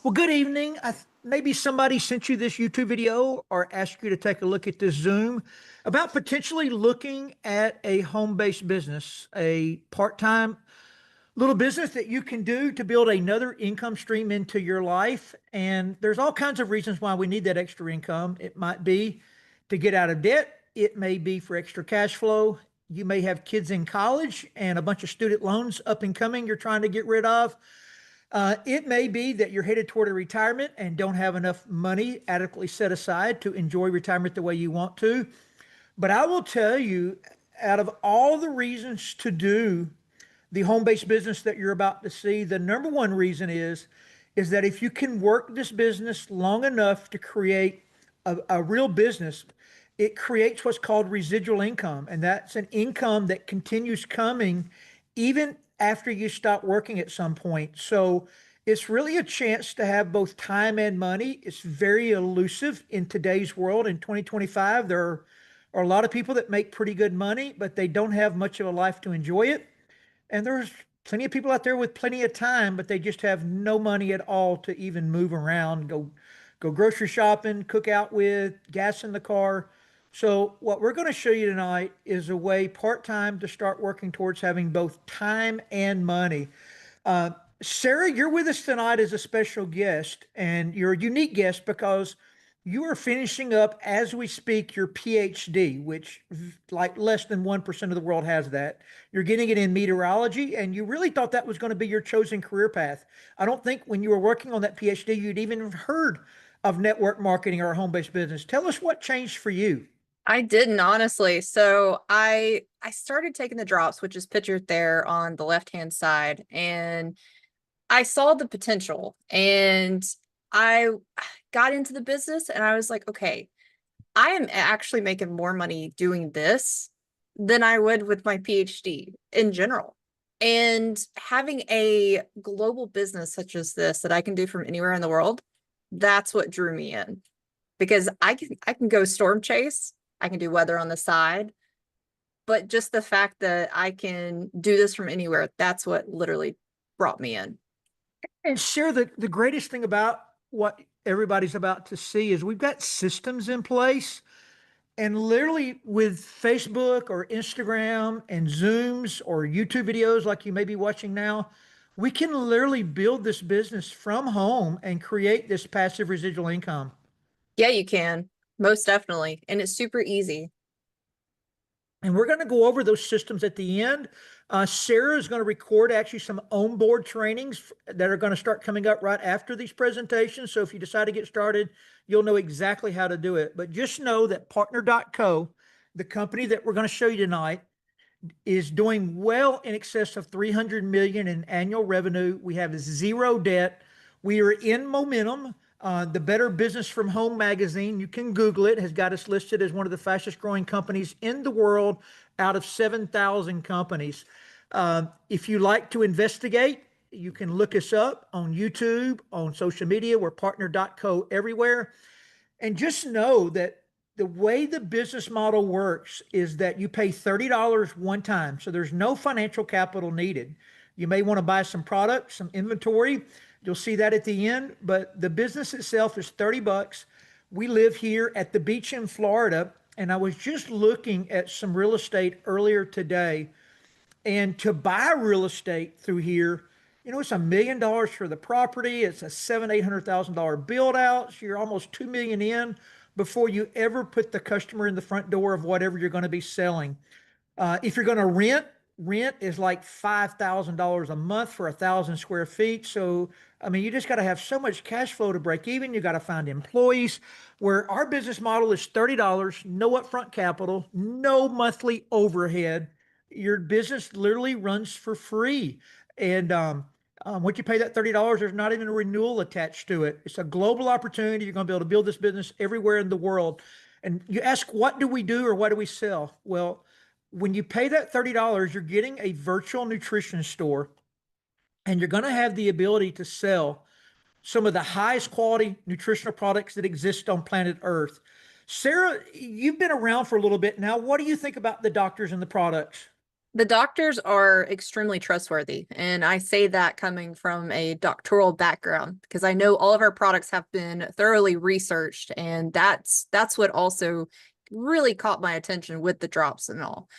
Well, good evening. Maybe somebody sent you this YouTube video or asked you to take a look at this Zoom about potentially looking at a home-based business, a part-time little business that you can do to build another income stream into your life. And there's all kinds of reasons why we need that extra income. It might be to get out of debt. It may be for extra cash flow. You may have kids in college and a bunch of student loans up and coming you're trying to get rid of. It may be that you're headed toward a retirement and don't have enough money adequately set aside to enjoy retirement the way you want to. But I will tell you, out of all the reasons to do the home-based business that you're about to see, the number one reason is that if you can work this business long enough to create a real business, it creates what's called residual income. And that's an income that continues coming even after you stop working at some point. So it's really a chance to have both time and money. It's very elusive in today's world. In 2025, there are a lot of people that make pretty good money, but they don't have much of a life to enjoy it. And there's plenty of people out there with plenty of time, but they just have no money at all to even move around, go grocery shopping, cook out with, gas in the car. So what we're going to show you tonight is a way part-time to start working towards having both time and money. Uh, Sarah, you're with us tonight as a special guest, and you're a unique guest because you are finishing up as we speak your PhD, which like less than 1% of the world has that. You're getting it in meteorology, and you really thought that was going to be your chosen career path. I don't think when you were working on that PhD, you'd even heard of network marketing or a home-based business. Tell us what changed for you. I didn't honestly. So I started taking the drops, which is pictured there on the left-hand side, and I saw the potential and I got into the business and I was like, okay, I am actually making more money doing this than I would with my PhD in general. And having a global business such as this that I can do from anywhere in the world, that's what drew me in because I can go storm chase, I can do weather on the side, but just the fact that I can do this from anywhere, that's what literally brought me in. And share the greatest thing about what everybody's about to see is we've got systems in place. And literally with Facebook or Instagram and Zooms or YouTube videos like you may be watching now, we can literally build this business from home and create this passive residual income. Yeah, you can. Most definitely. And it's super easy. And we're going to go over those systems at the end. Sarah is going to record actually some onboard trainings that are going to start coming up right after these presentations. So if you decide to get started, you'll know exactly how to do it. But just know that partner.co, the company that we're going to show you tonight, is doing well in excess of 300 million in annual revenue. We have zero debt. We are in momentum. The Better Business from Home magazine, you can Google it, has got us listed as one of the fastest growing companies in the world out of 7,000 companies. If you like to investigate, you can look us up on YouTube, on social media. We're partner.co everywhere. And just know that the way the business model works is that you pay $30 one time. So there's no financial capital needed. You may want to buy some products, some inventory. You'll see that at the end, but the business itself is 30 bucks. We live here at the beach in Florida, and I was just looking at some real estate earlier today. And to buy real estate through here, it's $1 million for the property. It's a $800,000 build out. So you're almost 2 million in before you ever put the customer in the front door of whatever you're going to be selling. If you're going to rent is like $5,000 a month for 1,000 square feet. So, I mean, you just got to have so much cash flow to break even. You got to find employees. Where our business model is $30, no upfront capital, no monthly overhead. Your business literally runs for free. And once you pay that $30, there's not even a renewal attached to it. It's a global opportunity. You're going to be able to build this business everywhere in the world. And you ask, what do we do or what do we sell? Well, when you pay that $30, you're getting a virtual nutrition store and you're going to have the ability to sell some of the highest quality nutritional products that exist on planet Earth. Sarah, you've been around for a little bit now. What do you think about the doctors and the products? The doctors are extremely trustworthy, and I say that coming from a doctoral background because I know all of our products have been thoroughly researched, and that's what also really caught my attention with the drops and all.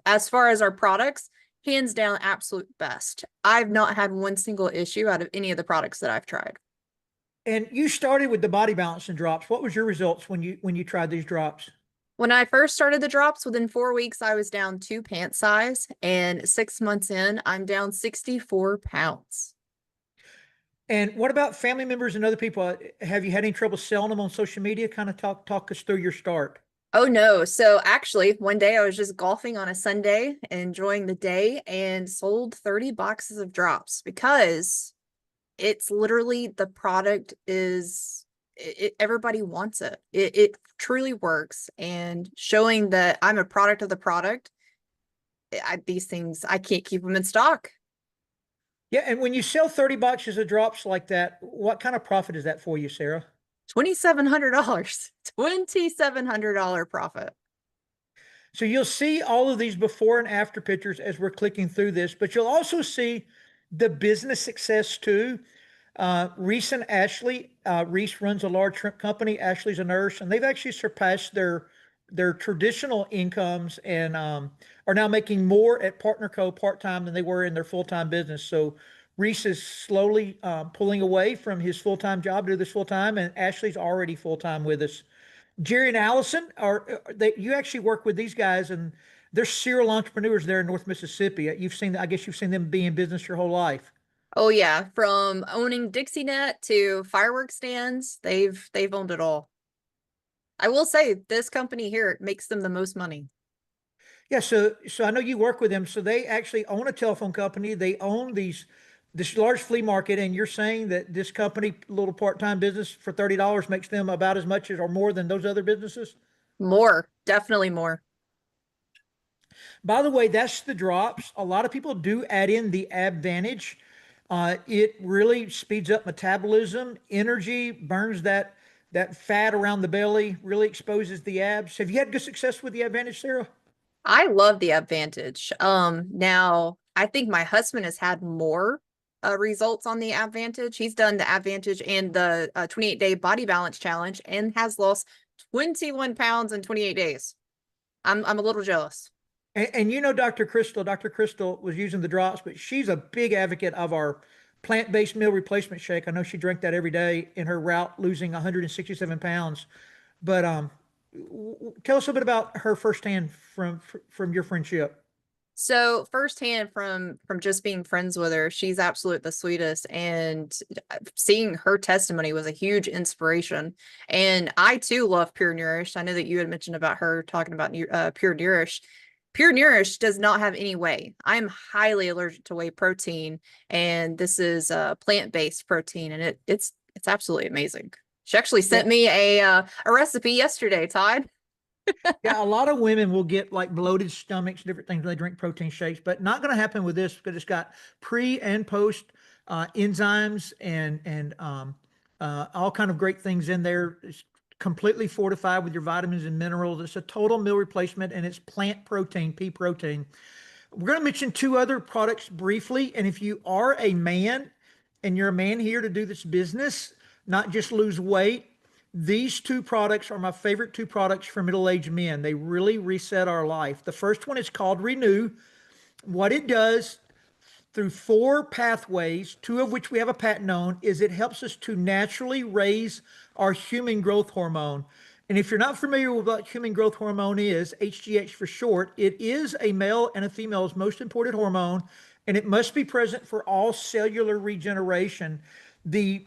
As far as our products, hands down, absolute best. I've not had one single issue out of any of the products that I've tried. And you started with the body balancing drops. What was your results when you tried these drops? When I first started the drops, within 4 weeks, I was down 2 pant size, and 6 months in, I'm down 64 pounds. And what about family members and other people? Have you had any trouble selling them on social media? Kind of talk us through your start. Oh no. So actually, one day I was just golfing on a Sunday, enjoying the day, and sold 30 boxes of drops because it's literally the product is everybody wants it. It truly works. And showing that I'm a product of the product, these things, I can't keep them in stock. Yeah, and when you sell 30 boxes of drops like that, what kind of profit is that for you, Sarah? $2,700, $2,700 profit. So you'll see all of these before and after pictures as we're clicking through this, but you'll also see the business success too. Reese and Ashley, Reese runs a large shrimp company. Ashley's a nurse, and they've actually surpassed their traditional incomes and are now making more at Partner Co. part time than they were in their full time business. So Reese is slowly pulling away from his full time job to do this full time, and Ashley's already full time with us. Jerry and Allison are they? You actually work with these guys, and they're serial entrepreneurs there in North Mississippi. You've seen, I guess, you've seen them be in business your whole life. Oh yeah, from owning Dixie Net to fireworks stands, they've owned it all. I will say this company here makes them the most money. Yeah, so I know you work with them. So they actually own a telephone company. They own this large flea market, and you're saying that this company, little part-time business for $30 makes them about as much as or more than those other businesses? More, definitely more. By the way, that's the drops. A lot of people do add in the Advantage. It really speeds up metabolism, energy, burns that fat around the belly, really exposes the abs. Have you had good success with the Advantage, Sarah? I love the Advantage. Now I think my husband has had more results on the Advantage. He's done the Advantage and the 28-day body balance challenge and has lost 21 pounds in 28 days. I'm a little jealous. And you know Dr. Crystal. Dr. Crystal was using the drops, but she's a big advocate of our plant-based meal replacement shake. I know she drank that every day in her route, losing 167 pounds. But tell us a bit about her firsthand from your friendship. So firsthand from just being friends with her, she's absolute the sweetest, and seeing her testimony was a huge inspiration. And I too love Pure Nourish. I know that you had mentioned about her talking about Pure Nourish. Pure Nourish does not have any whey. I'm highly allergic to whey protein, and this is a plant-based protein, and it's absolutely amazing. She actually Yeah, sent me a recipe yesterday, Todd. yeah. A lot of women will get like bloated stomachs, different things when they drink protein shakes, but not going to happen with this because it's got pre and post enzymes and all kind of great things in there. It's completely fortified with your vitamins and minerals. It's a total meal replacement, and it's plant protein, pea protein. We're going to mention two other products briefly. And if you are a man and you're a man here to do this business, not just lose weight, these two products are my favorite two products for middle-aged men. They really reset our life. The first one is called Renew. What it does through four pathways, two of which we have a patent on, is it helps us to naturally raise our human growth hormone. And if you're not familiar with what human growth hormone is, HGH for short, it is a male and a female's most important hormone, and it must be present for all cellular regeneration. The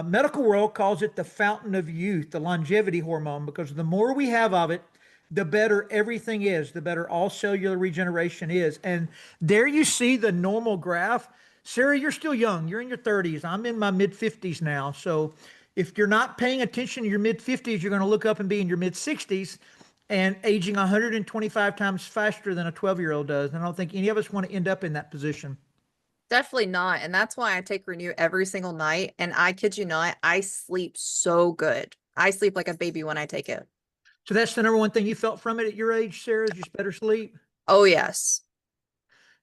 medical world calls it the fountain of youth, the longevity hormone, because the more we have of it, the better everything is, the better all cellular regeneration is. And there you see the normal graph. Sarah, you're still young. You're in your 30s. I'm in my mid 50s now. So if you're not paying attention in your mid 50s, you're going to look up and be in your mid 60s and aging 125 times faster than a 12-year-old does. And I don't think any of us want to end up in that position. Definitely not. And that's why I take Renew every single night. And I kid you not, I sleep so good. I sleep like a baby when I take it. So that's the number one thing you felt from it at your age, Sarah, is just better sleep. Oh, yes.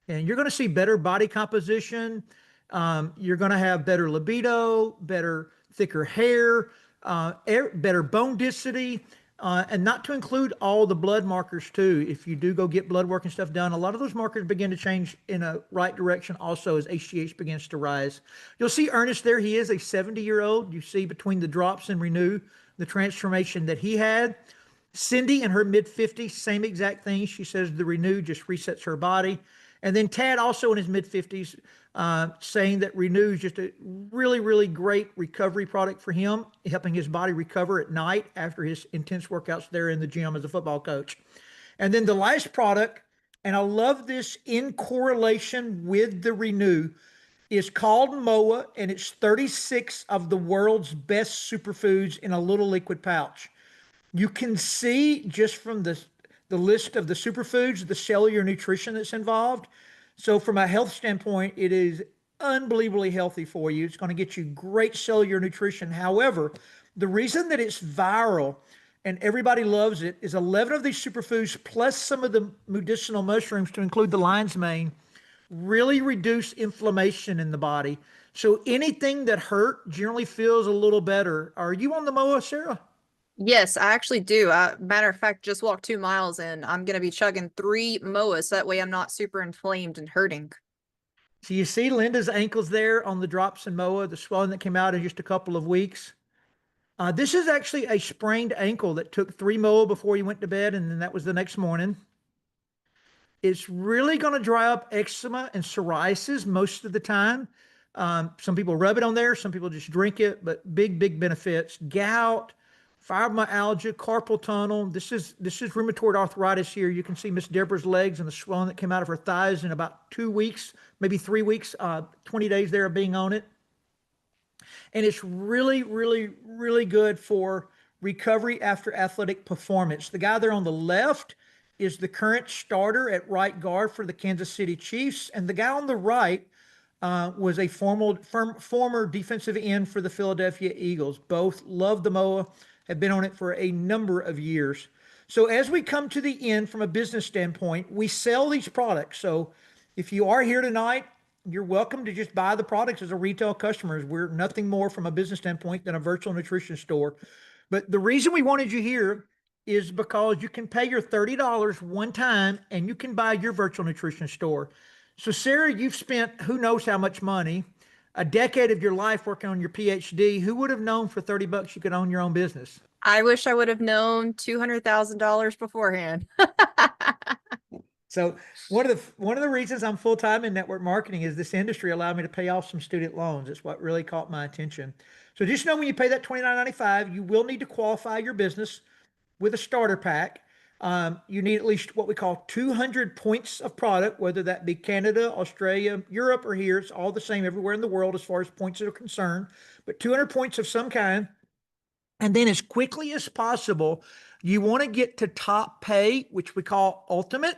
And you're going to see better body composition. You're going to have better libido, better, thicker hair, better bone density, and not to include all the blood markers too. If you do go get blood work and stuff done, a lot of those markers begin to change in a right direction also as HGH begins to rise. You'll see Ernest there. He is a 70-year-old. You see between the drops and Renew, the transformation that he had. Cindy in her mid 50s, same exact thing. She says the Renew just resets her body. And then Tad, also in his mid 50s, saying that Renew is just a really, really great recovery product for him, helping his body recover at night after his intense workouts there in the gym as a football coach. And then the last product, and I love this in correlation with the Renew, is called MOA, and it's 36 of the world's best superfoods in a little liquid pouch. You can see just from the list of the superfoods, the cellular nutrition that's involved. So from a health standpoint, it is unbelievably healthy for you. It's going to get you great cellular nutrition. However, the reason that it's viral and everybody loves it is 11 of these superfoods plus some of the medicinal mushrooms to include the lion's mane really reduce inflammation in the body. So anything that hurt generally feels a little better. Are you on the MOA, Sarah? Yes, I actually do. Matter of fact, just walked 2 miles and I'm gonna be chugging 3 MOAs. That way I'm not super inflamed and hurting. So you see Linda's ankles there on the drops and MOA, the swelling that came out in just a couple of weeks. This is actually a sprained ankle that took 3 MOA before you went to bed, and then that was the next morning. It's really going to dry up eczema and psoriasis most of the time. Some people rub it on there, some people just drink it, but big, big benefits. Gout, fibromyalgia, carpal tunnel. This is rheumatoid arthritis here. You can see Miss Deborah's legs and the swelling that came out of her thighs in about 2 weeks, maybe 3 weeks, 20 days there of being on it. And it's really, really, really good for recovery after athletic performance. The guy there on the left is the current starter at right guard for the Kansas City Chiefs, and the guy on the right was a former defensive end for the Philadelphia Eagles. Both love the MOA, have been on it for a number of years. So as we come to the end from a business standpoint, we sell these products. So if you are here tonight, you're welcome to just buy the products as a retail customer. We're nothing more from a business standpoint than a virtual nutrition store. But the reason we wanted you here is because you can pay your $30 one time and you can buy your virtual nutrition store. So, Sarah, you've spent who knows how much money, a decade of your life working on your PhD. Who would have known for 30 bucks you could own your own business? I wish I would have known $200,000 beforehand. So one of the reasons I'm full time in network marketing is this industry allowed me to pay off some student loans. It's what really caught my attention. So just know when you pay that $29.95, you will need to qualify your business with a starter pack. You need at least what we call 200 points of product, whether that be Canada, Australia, Europe, or here. It's all the same everywhere in the world as far as points are concerned, but 200 points of some kind. And then as quickly as possible, you want to get to top pay, which we call ultimate.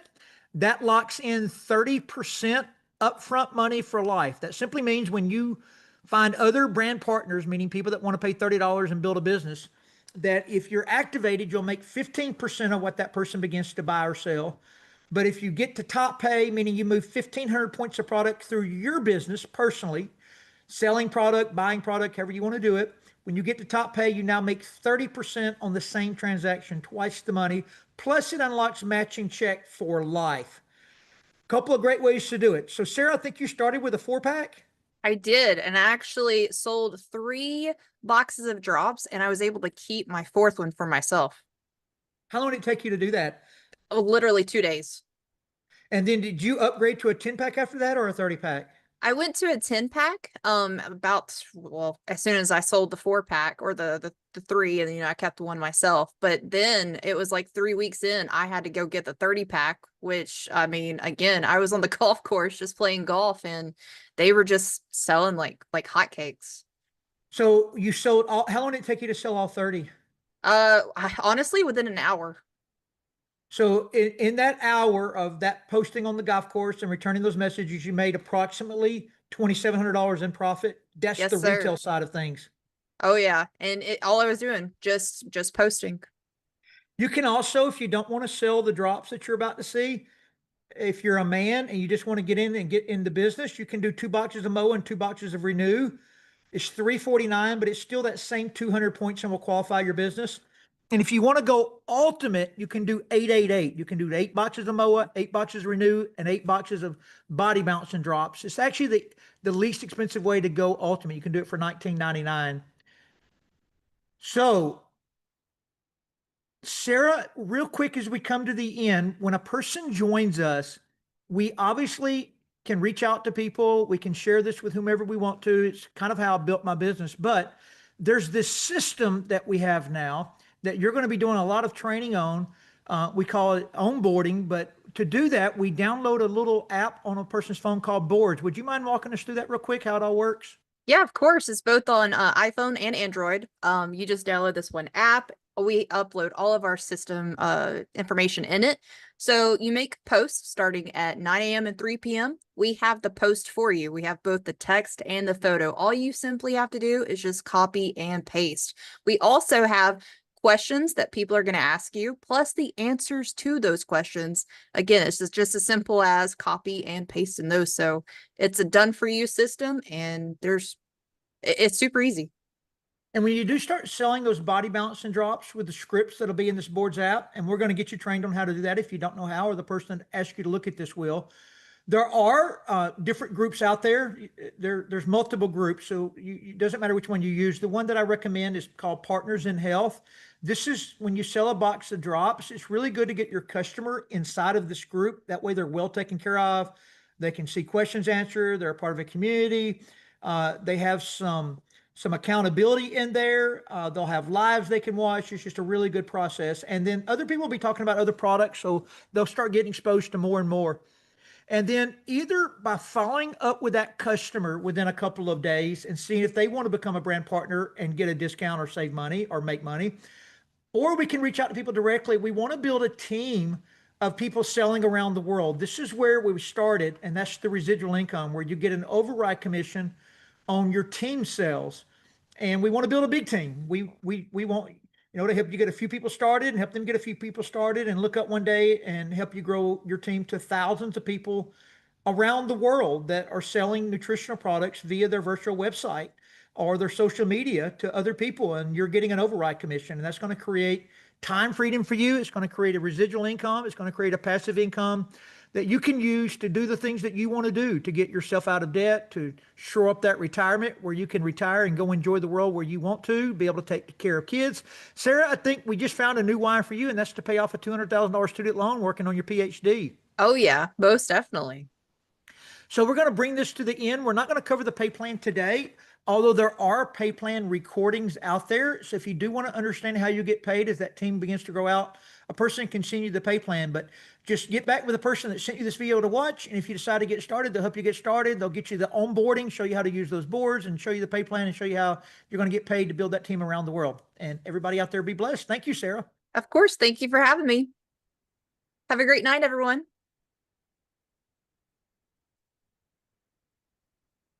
That locks in 30% upfront money for life. That simply means when you find other brand partners, meaning people that want to pay $30 and build a business, that if you're activated, you'll make 15% of what that person begins to buy or sell. But if you get to top pay, meaning you move 1,500 points of product through your business personally, selling product, buying product, however you want to do it, when you get to top pay, you now make 30% on the same transaction, twice the money. Plus, it unlocks matching check for life. Couple of great ways to do it. So, Sarah, I think you started with a 4 pack. I did, and I actually sold 3 boxes of drops, and I was able to keep my fourth one for myself. How long did it take you to do that? Oh, literally 2 days. And then did you upgrade to a 10 pack after that or a 30 pack? I went to a 10 pack, as soon as I sold the 4 pack or the three, and I kept one myself. But then it was like 3 weeks in, I had to go get the 30 pack, which I mean, again, I was on the golf course just playing golf and they were just selling like hotcakes. So you sold all, how long did it take you to sell all 30? Honestly, within an hour. So in that hour of that posting on the golf course and returning those messages, you made approximately $2,700 in profit. That's Yes, the sir. retail side of things. Oh yeah. And all I was doing, just posting. You can also, if you don't want to sell the drops that you're about to see, If you're a man and you just want to get in and get in the business, you can do 2 boxes of Moa and 2 boxes of Renew. It's 349, but it's still that same 200 points and will qualify your business. And if you want to go ultimate, you can do 888. You can do 8 boxes of Moa, 8 boxes of Renew, and 8 boxes of body mounts and drops. It's actually the least expensive way to go ultimate. You can do it for 19.99. So Sarah, real quick as we come to the end, when a person joins us, we obviously can reach out to people. We can share this with whomever we want to. It's kind of how I built my business. But there's this system that we have now that you're going to be doing a lot of training on. We call it onboarding. But to do that, we download a little app on a person's phone called Boards. Would you mind walking us through that real quick, how it all works? Yeah, of course. It's both on iPhone and Android. You just download this one app. We upload all of our system information in it. So you make posts starting at 9 a.m. and 3 p.m. We have the post for you. We have both the text and the photo. All you simply have to do is just copy and paste. We also have questions that people are going to ask you, plus the answers to those questions. Again, it's just as simple as copy and paste in those. So it's a done for you system, and it's super easy. And when you do start selling those body balance and drops with the scripts that'll be in this boards app, and we're going to get you trained on how to do that if you don't know how, or the person that asked you to look at this will. There are different groups out there. There's multiple groups, so it doesn't matter which one you use. The one that I recommend is called Partners in Health. This is when you sell a box of drops, it's really good to get your customer inside of this group. That way they're well taken care of. They can see questions answered. They're a part of a community. They have some accountability in there. They'll have lives they can watch. It's just a really good process. And then other people will be talking about other products, so they'll start getting exposed to more and more. And then either by following up with that customer within a couple of days and seeing if they want to become a brand partner and get a discount or save money or make money, or we can reach out to people directly. We want to build a team of people selling around the world. This is where we started, and that's the residual income, where you get an override commission on your team sales. And we want to build a big team. We want, to help you get a few people started and help them get a few people started and look up one day and help you grow your team to thousands of people around the world that are selling nutritional products via their virtual website or their social media to other people. And you're getting an override commission. And that's going to create time freedom for you. It's going to create a residual income. It's going to create a passive income that you can use to do the things that you want to do to get yourself out of debt, to shore up that retirement where you can retire and go enjoy the world where you want to, be able to take care of kids. Sarah, I think we just found a new why for you, and that's to pay off a $200,000 student loan working on your PhD. Oh yeah, most definitely. So we're going to bring this to the end. We're not going to cover the pay plan today, although there are pay plan recordings out there. So if you do want to understand how you get paid as that team begins to grow out, a person can send you the pay plan. But just get back with the person that sent you this video to watch. And if you decide to get started, they'll help you get started. They'll get you the onboarding, show you how to use those boards, and show you the pay plan and show you how you're going to get paid to build that team around the world. And everybody out there be blessed. Thank you, Sarah. Of course. Thank you for having me. Have a great night, everyone.